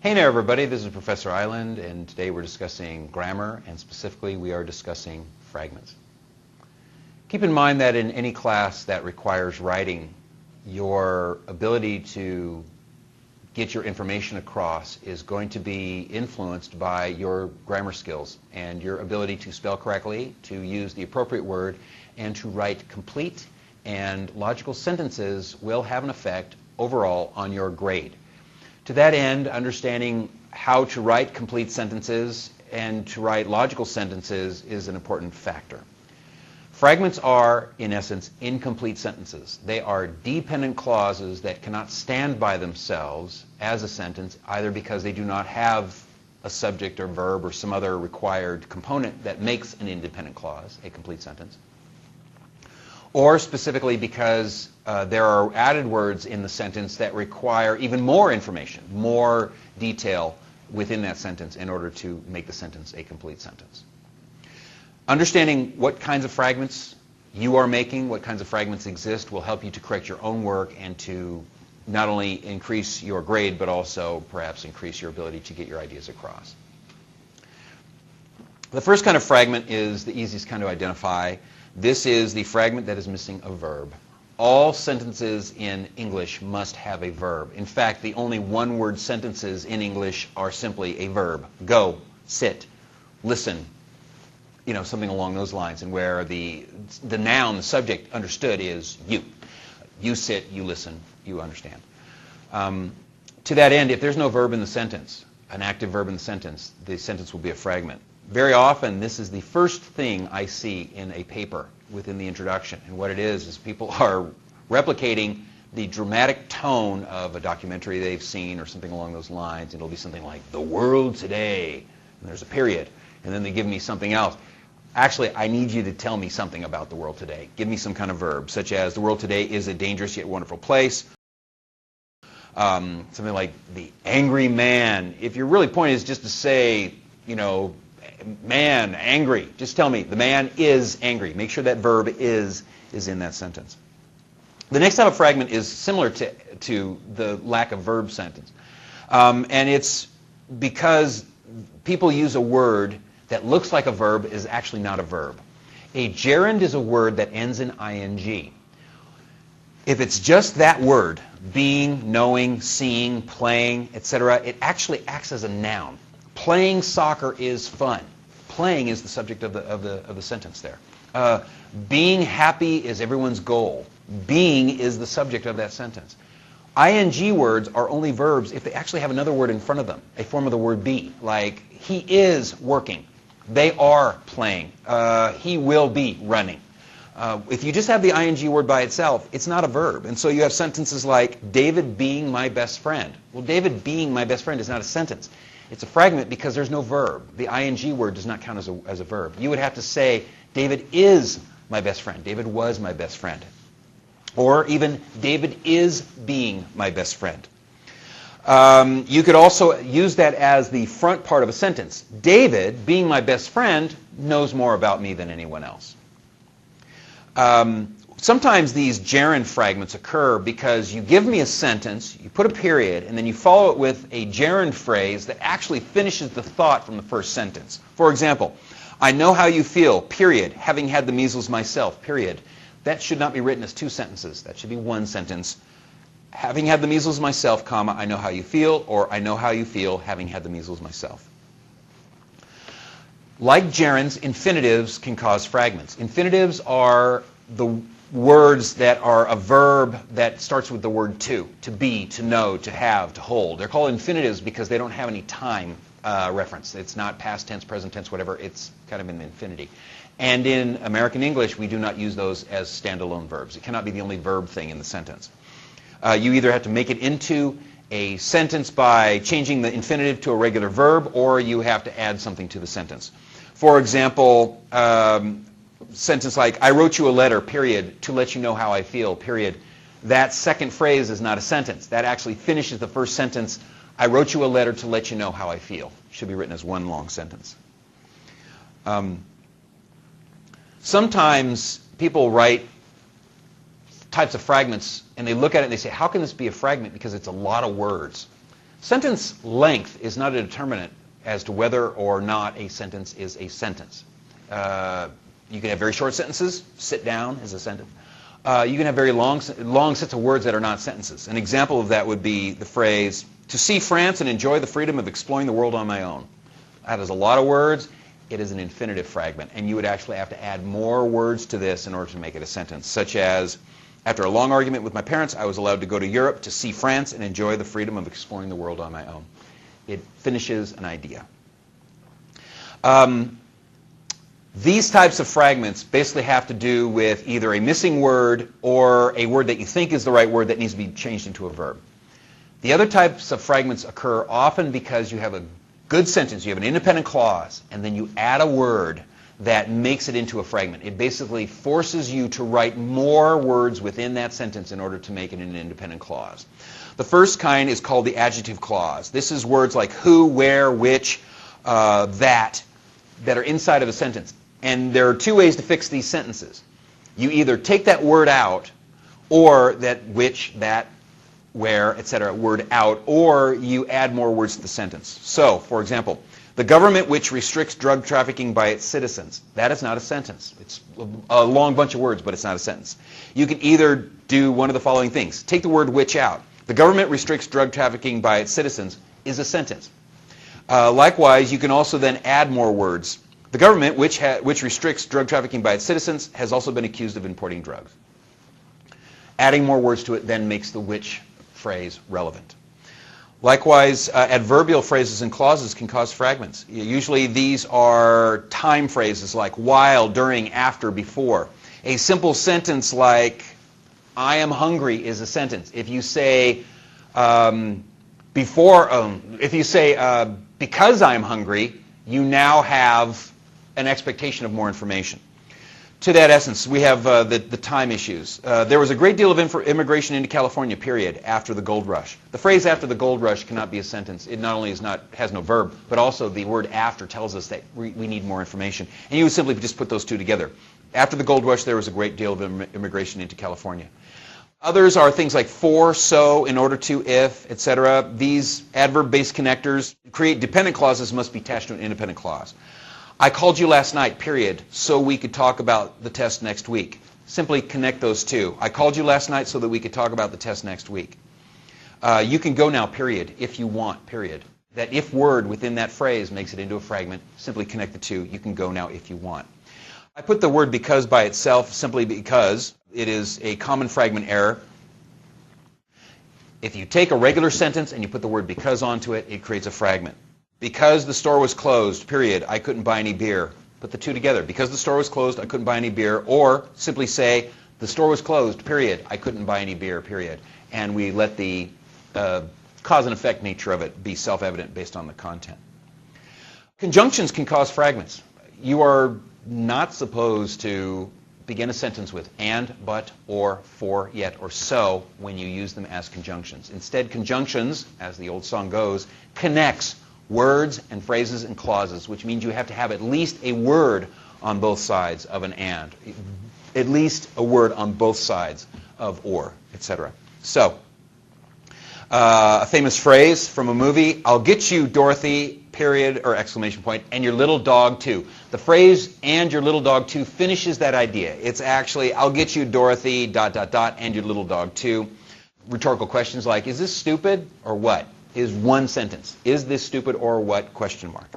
Hey there everybody, this is Professor Island, and today we're discussing grammar, and specifically we are discussing fragments. Keep in mind that in any class that requires writing, your ability to get your information across is going to be influenced by your grammar skills and your ability to spell correctly, to use the appropriate word, and to write complete and logical sentences will have an effect overall on your grade. To that end, understanding how to write complete sentences and to write logical sentences is an important factor. Fragments are, in essence, incomplete sentences. They are dependent clauses that cannot stand by themselves as a sentence, either because they do not have a subject or verb or some other required component that makes an independent clause a complete sentence, or specifically because there are added words in the sentence that require even more information, more detail within that sentence in order to make the sentence a complete sentence. Understanding what kinds of fragments you are making, what kinds of fragments exist, will help you to correct your own work and to not only increase your grade, but also perhaps increase your ability to get your ideas across. The first kind of fragment is the easiest kind to identify. This is the fragment that is missing a verb. All sentences in English must have a verb. In fact, the only one-word sentences in English are simply a verb. Go, sit, listen, something along those lines, and where the noun, the subject understood is you. You sit, you listen, you understand. To that end, if there's no verb in the sentence, an active verb in the sentence will be a fragment. Very often, this is the first thing I see in a paper within the introduction. And what it is people are replicating the dramatic tone of a documentary they've seen or something along those lines. It'll be something like, the world today, and there's a period. And then they give me something else. Actually, I need you to tell me something about the world today. Give me some kind of verb, such as, the world today is a dangerous yet wonderful place. Something like, the angry man. If your really point is just to say, man, angry. Just tell me, the man is angry. Make sure that verb is in that sentence. The next type of fragment is similar to the lack of verb sentence. And it's because people use a word that looks like a verb is actually not a verb. A gerund is a word that ends in ing. If it's just that word, being, knowing, seeing, playing, etc., it actually acts as a noun. Playing soccer is fun. Playing is the subject of the sentence there. Being happy is everyone's goal. Being is the subject of that sentence. Ing words are only verbs if they actually have another word in front of them, a form of the word be, like he is working, they are playing, he will be running. If you just have the ing word by itself, it's not a verb. And so you have sentences like, David being my best friend. Well, David being my best friend is not a sentence. It's a fragment because there's no verb. The ing word does not count as a verb. You would have to say, David is my best friend. David was my best friend. Or even, David is being my best friend. You could also use that as the front part of a sentence. David, being my best friend, knows more about me than anyone else. Sometimes these gerund fragments occur because you give me a sentence, you put a period, and then you follow it with a gerund phrase that actually finishes the thought from the first sentence. For example, I know how you feel, period, having had the measles myself, period. That should not be written as two sentences. That should be one sentence. Having had the measles myself, comma, I know how you feel, or I know how you feel having had the measles myself. Like gerunds, infinitives can cause fragments. Infinitives are the words that are a verb that starts with the word to be, to know, to have, to hold. They're called infinitives because they don't have any time reference. It's not past tense, present tense, whatever. It's kind of an infinity. And in American English, we do not use those as standalone verbs. It cannot be the only verb thing in the sentence. You either have to make it into a sentence by changing the infinitive to a regular verb, or you have to add something to the sentence. For example, sentence like, I wrote you a letter, period, to let you know how I feel, period. That second phrase is not a sentence. That actually finishes the first sentence. I wrote you a letter to let you know how I feel. Should be written as one long sentence. Sometimes people write types of fragments and they look at it and they say, how can this be a fragment? Because it's a lot of words. Sentence length is not a determinant as to whether or not a sentence is a sentence. You can have very short sentences. Sit down is a sentence. You can have very long sets of words that are not sentences. An example of that would be the phrase, to see France and enjoy the freedom of exploring the world on my own. That is a lot of words. It is an infinitive fragment, and you would actually have to add more words to this in order to make it a sentence, such as, after a long argument with my parents, I was allowed to go to Europe to see France and enjoy the freedom of exploring the world on my own. It finishes an idea. These types of fragments basically have to do with either a missing word or a word that you think is the right word that needs to be changed into a verb. The other types of fragments occur often because you have a good sentence, you have an independent clause, and then you add a word that makes it into a fragment. It basically forces you to write more words within that sentence in order to make it an independent clause. The first kind is called the adjective clause. This is words like who, where, which, that are inside of a sentence. And there are two ways to fix these sentences. You either take that word out, or that which, that, where, etc. word out, or you add more words to the sentence. So, for example, the government which restricts drug trafficking by its citizens. That is not a sentence. It's a long bunch of words, but it's not a sentence. You can either do one of the following things. Take the word which out. The government restricts drug trafficking by its citizens is a sentence. Likewise, you can also then add more words. The government which restricts drug trafficking by its citizens has also been accused of importing drugs. Adding more words to it then makes the which phrase relevant. Likewise, adverbial phrases and clauses can cause fragments. Usually these are time phrases like while, during, after, before. A simple sentence like I am hungry is a sentence. If you say because I'm hungry, you now have an expectation of more information. To that essence, we have the time issues. There was a great deal of immigration into California, period, after the gold rush. The phrase after the gold rush cannot be a sentence. It not only has no verb, but also the word after tells us that we need more information. And you would simply just put those two together. After the gold rush, there was a great deal of immigration into California. Others are things like for, so, in order to, if, etc. These adverb-based connectors create dependent clauses must be attached to an independent clause. I called you last night, period, so we could talk about the test next week. Simply connect those two. I called you last night so that we could talk about the test next week. You can go now, period, if you want, period. That if word within that phrase makes it into a fragment. Simply connect the two. You can go now if you want. I put the word because by itself simply because it is a common fragment error. If you take a regular sentence and you put the word because onto it, it creates a fragment. Because the store was closed, period, I couldn't buy any beer. Put the two together. Because the store was closed, I couldn't buy any beer. Or simply say, the store was closed, period, I couldn't buy any beer, period. And we let the cause and effect nature of it be self-evident based on the content. Conjunctions can cause fragments. You are not supposed to begin a sentence with and, but, or, for, yet, or so when you use them as conjunctions. Instead, conjunctions, as the old song goes, connects words and phrases and clauses, which means you have to have at least a word on both sides of an and, at least a word on both sides of or, etc. So, a famous phrase from a movie, I'll get you, Dorothy, period, or exclamation point, and your little dog too. The phrase, and your little dog too, finishes that idea. It's actually, I'll get you, Dorothy, ... and your little dog too. Rhetorical questions like, is this stupid or what? Is one sentence. Is this stupid or what? Question mark.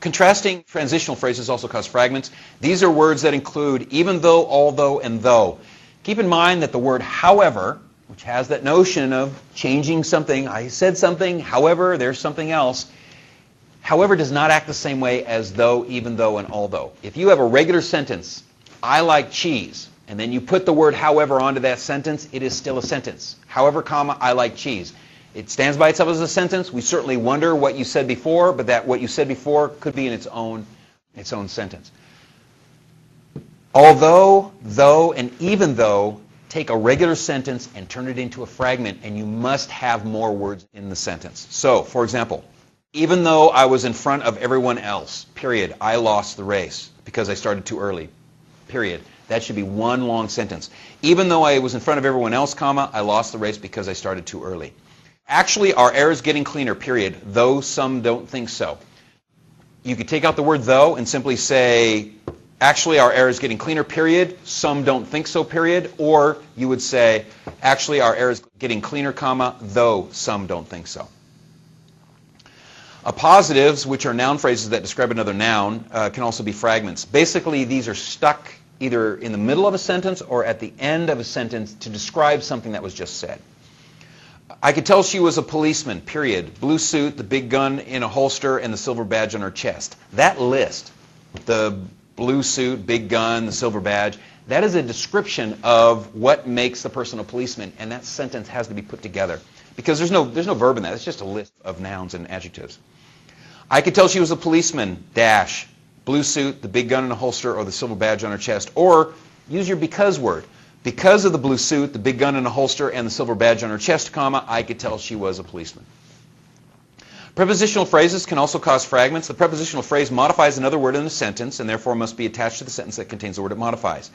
Contrasting transitional phrases also cause fragments. These are words that include even though, although, and though. Keep in mind that the word however, which has that notion of changing something, I said something, however, there's something else. However does not act the same way as though, even though, and although. If you have a regular sentence, I like cheese, and then you put the word however onto that sentence, it is still a sentence. However, comma, I like cheese. It stands by itself as a sentence. We certainly wonder what you said before, but that what you said before could be in its own sentence. Although, though, and even though, take a regular sentence and turn it into a fragment, and you must have more words in the sentence. So, for example, even though I was in front of everyone else, period, I lost the race because I started too early, period. That should be one long sentence. Even though I was in front of everyone else, comma, I lost the race because I started too early. Actually, our air is getting cleaner, period, though some don't think so. You could take out the word though and simply say, actually, our air is getting cleaner, period, some don't think so, period. Or you would say, actually, our air is getting cleaner, comma, though some don't think so. Appositives, which are noun phrases that describe another noun, can also be fragments. Basically, these are stuck either in the middle of a sentence or at the end of a sentence to describe something that was just said. I could tell she was a policeman, period. Blue suit, the big gun in a holster, and the silver badge on her chest. That list, the blue suit, big gun, the silver badge, that is a description of what makes the person a policeman, and that sentence has to be put together. Because there's no verb in that. It's just a list of nouns and adjectives. I could tell she was a policeman, dash, blue suit, the big gun in a holster, or the silver badge on her chest. Or use your because word. Because of the blue suit, the big gun in a holster, and the silver badge on her chest, comma, I could tell she was a policeman. Prepositional phrases can also cause fragments. The prepositional phrase modifies another word in a sentence and therefore must be attached to the sentence that contains the word it modifies.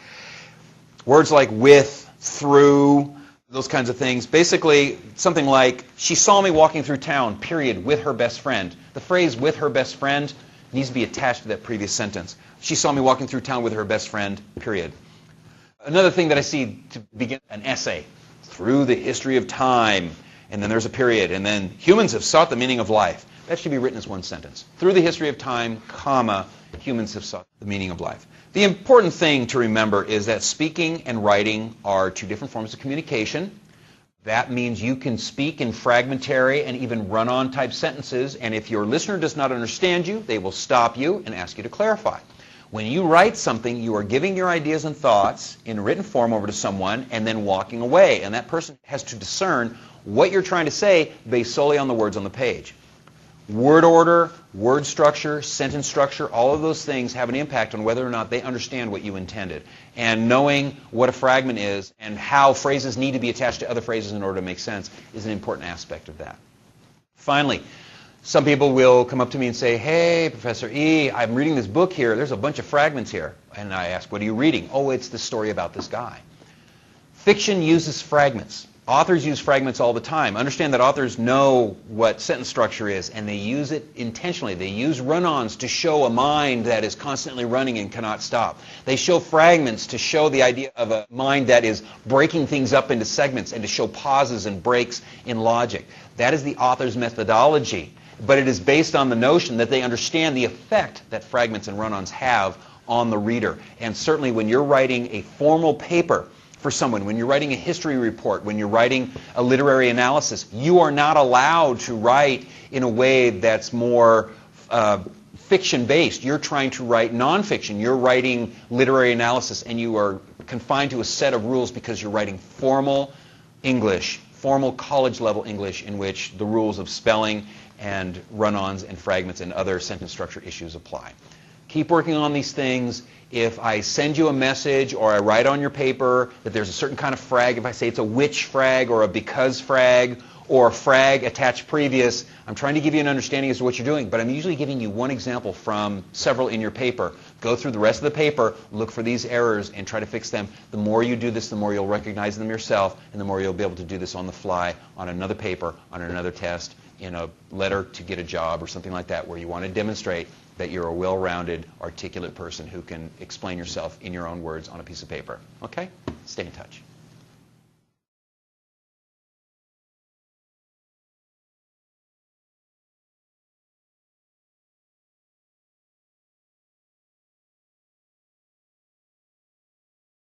Words like with, through, those kinds of things. Basically, something like, she saw me walking through town, period, with her best friend. The phrase with her best friend needs to be attached to that previous sentence. She saw me walking through town with her best friend, period. Another thing that I see to begin an essay, through the history of time, and then there's a period, and then humans have sought the meaning of life. That should be written as one sentence. Through the history of time, comma, humans have sought the meaning of life. The important thing to remember is that speaking and writing are two different forms of communication. That means you can speak in fragmentary and even run-on type sentences, and if your listener does not understand you, they will stop you and ask you to clarify. When you write something, you are giving your ideas and thoughts in written form over to someone and then walking away, and that person has to discern what you're trying to say based solely on the words on the page. Word order, word structure, sentence structure, all of those things have an impact on whether or not they understand what you intended. And knowing what a fragment is and how phrases need to be attached to other phrases in order to make sense is an important aspect of that. Finally, some people will come up to me and say, hey, Professor E, I'm reading this book here. There's a bunch of fragments here. And I ask, what are you reading? Oh, it's the story about this guy. Fiction uses fragments. Authors use fragments all the time. Understand that authors know what sentence structure is, and they use it intentionally. They use run-ons to show a mind that is constantly running and cannot stop. They show fragments to show the idea of a mind that is breaking things up into segments and to show pauses and breaks in logic. That is the author's methodology, but it is based on the notion that they understand the effect that fragments and run-ons have on the reader. And certainly when you're writing a formal paper for someone, when you're writing a history report, when you're writing a literary analysis, you are not allowed to write in a way that's more fiction-based. You're trying to write nonfiction. You're writing literary analysis, and you are confined to a set of rules because you're writing formal English, formal college-level English, in which the rules of spelling and run-ons and fragments and other sentence structure issues apply. Keep working on these things. If I send you a message or I write on your paper that there's a certain kind of frag, if I say it's a which frag or a because frag or a frag attached previous, I'm trying to give you an understanding as to what you're doing, but I'm usually giving you one example from several in your paper. Go through the rest of the paper, look for these errors, and try to fix them. The more you do this, the more you'll recognize them yourself, and the more you'll be able to do this on the fly, on another paper, on another test, in a letter to get a job or something like that, where you want to demonstrate that you're a well-rounded, articulate person who can explain yourself in your own words on a piece of paper. Okay? Stay in touch.